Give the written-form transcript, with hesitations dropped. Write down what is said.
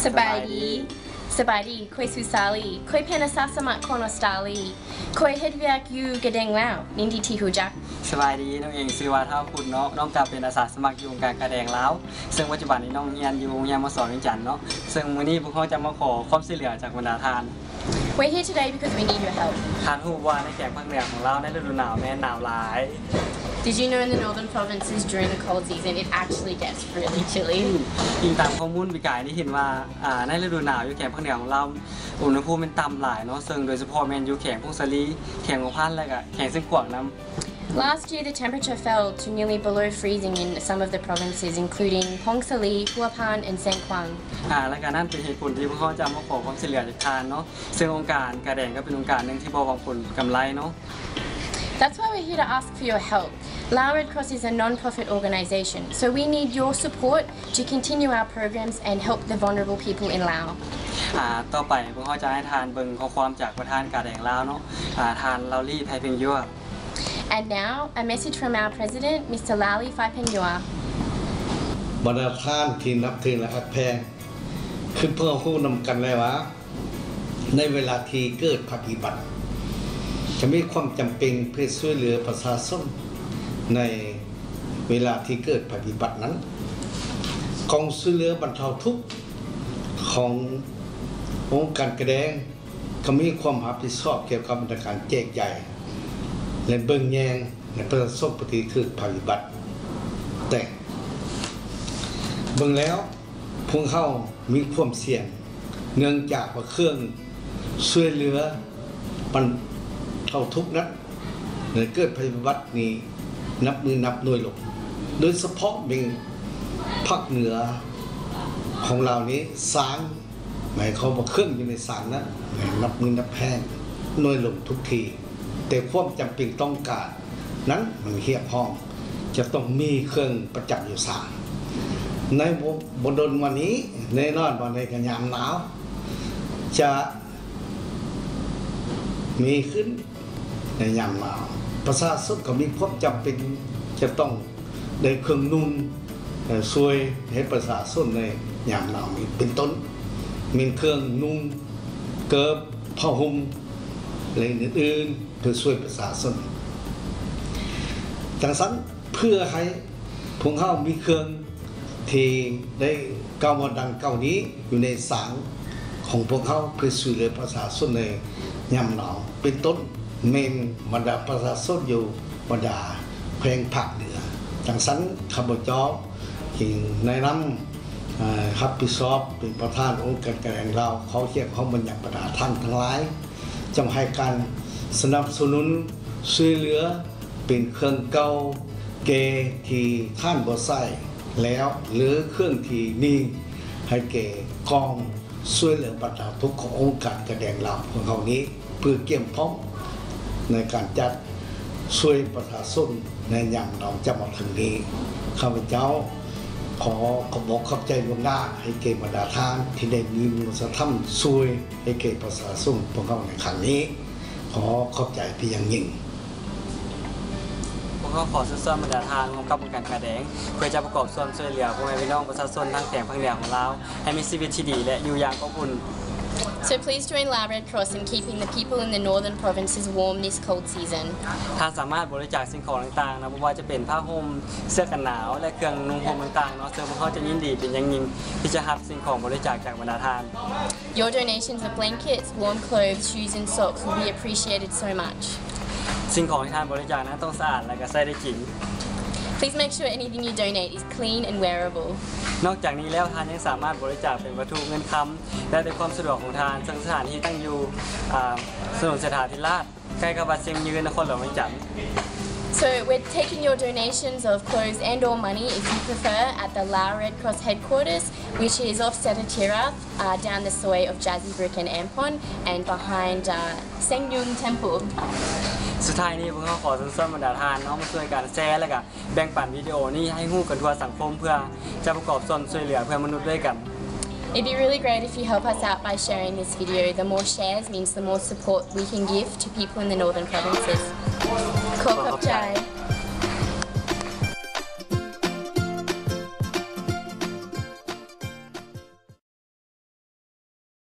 สบายดีคอยสุสาลีคอยเพนอาสาสมัครคอนอสตาลีคอยเฮ็ดเวียกอยู่กระเดงแล้วนินดีที่หูจักสบายดีน้องเองซื้อว่าเท่าคุณเนาะน้องจะเป็นอาสาสมัครอยู่องค์การกระแดงแล้วซึ่งปัจจุบันนี้น้องเรียนอยู่โรงเรียนมส.วิจันทร์เนาะซึ่งมื้อนี้พวกเขาจะมาขอความช่วยเหลือจากบรรดาทาน We're here today because we need your help ทานฮู้ว่าในแขกภาคเหนือของเราในฤดูหนาวแม่หนาวหลาย Did you know in the northern provinces during the cold season it actually gets really chilly อิงตามข้อมูลวิจัยนี่เห็นว่าในฤดูหนาวอยู่แขกภาคเหนือของเราอุณหภูมิมันต่ำหลายเนาะซึ่งโดยเฉพาะแม่นอยู่แขกพวกสลีแขกของพันแล้วก็แขกซึ่งกวางน้ำLast year, the temperature fell to nearly below freezing in some of the provinces, including Hongsali, Huapan, and Sengkuang. และการนั้นเป็นเหตุผลที่พวกเขาจะมาขอความช่วยเหลือจากทานเนาะซึ่งองค์การกระแดงก็เป็นองค์การหนึ่งที่บ่หวังผลกำไรเนาะ That's why we're here to ask for your help. Lao Red Cross is a non-profit organization, so we need your support to continue our programs and help the vulnerable people in Lao. ต่อไปพวกเขาจะให้ทานเบิ่งข้อความจากประธานกระแดงลาวเนาะทานลาวลี่ไพเพ็งยั่วAnd now, a message from our president, Mr. Lali Phaipengyua. บรรดาท่านที่นับถือและฮักแพงขึ้นเพื่อคู่นำกันเลยว่าในเวลาที่เกิดภัยพิบัติจะมีความจำเป็นเพื่อช่วยเหลือประชาชนในเวลาที่เกิดภัยพิบัตินั้นกองช่วยเหลือบรรเทาทุกข์ขององค์การกระแดงก็มีความรับผิดชอบเกี่ยวกับการแจกใหญ่และเบิ่งแยงในประสบปฏิทุกภัยพิบัติแต่เบิ่งแล้วพวกเขามีความเสี่ยงเนื่องจากว่าเครื่องช่วยเหลือบรรเทาทุกข์นั้นในเกิดภัยพิบัตินี้นับมือนับหน่วยลงโดยเฉพาะเป็นภาคเหนือของเรานี้สางหมายความว่าเครื่องอยู่ในสางนั้นนับมือนับแพงหน่วยลงทุกทีแต่ความจำเป็นต้องการนั้นมันเฮียบห้องจะต้องมีเครื่องประจำอยู่สามในบนดลวันนี้ในนอนวันในกันยามหนาวจะมีขึ้นในยามหนาวประชาชนก็มีความจำเป็นจะต้องได้เครื่องนุ่งช่วยให้ประชาชนในยามหนาวนี้เป็นต้นมีเครื่องนุ่งเกิบผ้าห่มอะไรอื่นๆเพื่อช่วยประชาชนดังนั้นเพื่อให้พวกเขามีเครื่องที่ได้ก้าวมาดังเก่านี้อยู่ในสางของพวกเขาเพื่อช่วยเหลือประชาชนในยามหนาวเป็นต้นเมนบรรดาประชาชนอยู่บรรดาแขวงภาคเหนือดังนั้นข้าพเจ้าที่ในน้ำรับผิดชอบเป็นประธานองค์การกระแดงเราเขาเรียกเขาบรรยายบรรดาท่านทั้งหลายจงให้การสนับสนุนช่วยเหลือเป็นเครื่องเก่าเกที่ท่านบ่ใส่แล้วหรือเครื่องที่มีให้แก่กองช่วยเหลือบรรดาทุกขององค์การกระแดงเราของเขานี้เพื่อเกี่ยมพร้อมในการจัดช่วยประชาชนในยามเราจะมาถึงนี้ข้าพเจ้าขอบขอบใจล่วงหน้าให้เกบรรดาท่านที่ได้มีมนุษยธรรมช่วยให้เกประชาชนพวกเขาในครั้งนี้ขอขอบใจพี่อย่างยิ่งพวกเขาขอส่วนบรรดาทานของกับองค์การกระแดงเพื่อจะประกอบส่วนช่วยเหลือพวกแม่พี่น้องประชาชนทั้งแขกภาคเหนือของเราให้มีชีวิตที่ดีและอยู่อย่างอบอุ่นSo please join Lao Red Cross in keeping the people in the northern provinces warm this cold season. ท่านสามารถบริจาคสิ่งของต่างๆนะไม่ว่าจะเป็นผ้าห่มเสื้อกันหนาวและเครื่องนุ่งห่มต่างๆเนาะซึ่งพวกเขาจะยินดีเป็นอย่างยิ่งที่จะรับสิ่งของบริจาคจากบรรดาทาน Your donations of blankets, warm clothes, shoes and socks will be appreciated so much. สิ่งของที่ท่านบริจาคนั้นต้องสะอาดและก็ใช้ได้จริง Please make sure anything you donate is clean and wearable. นอกจากนี้แล้วทานยังสามารถบริจาคเป็นวัตถุเงินคำและด้วยความสะดวกของทานซึ่งสถานที่ตั้งอยู่ถนนเศรษฐาธิราชใกล้กับวัดเชียงยืนนครหลวงเวียงจันทร์ So we're taking your donations of clothes and or money if you prefer at the Lao Red Cross headquarters, which is off Setatira, down the soi of Jazzy Brick and Ampon and behind Sengyun Temple. สุดท้ายนี้พวกเขาขอส่วนบรรดาทานเนาะมาช่วยกันแชร์และก็แบ่งปันวิดีโอนี้ให้ฮู้กันทั่วสังคมเพื่อจะประกอบส่วนช่วยเหลือเพื่อนมนุษย์ด้วยกัน It'd be really great if you help us out by sharing this video. The more shares means the more support we can give to people in the northern provinces.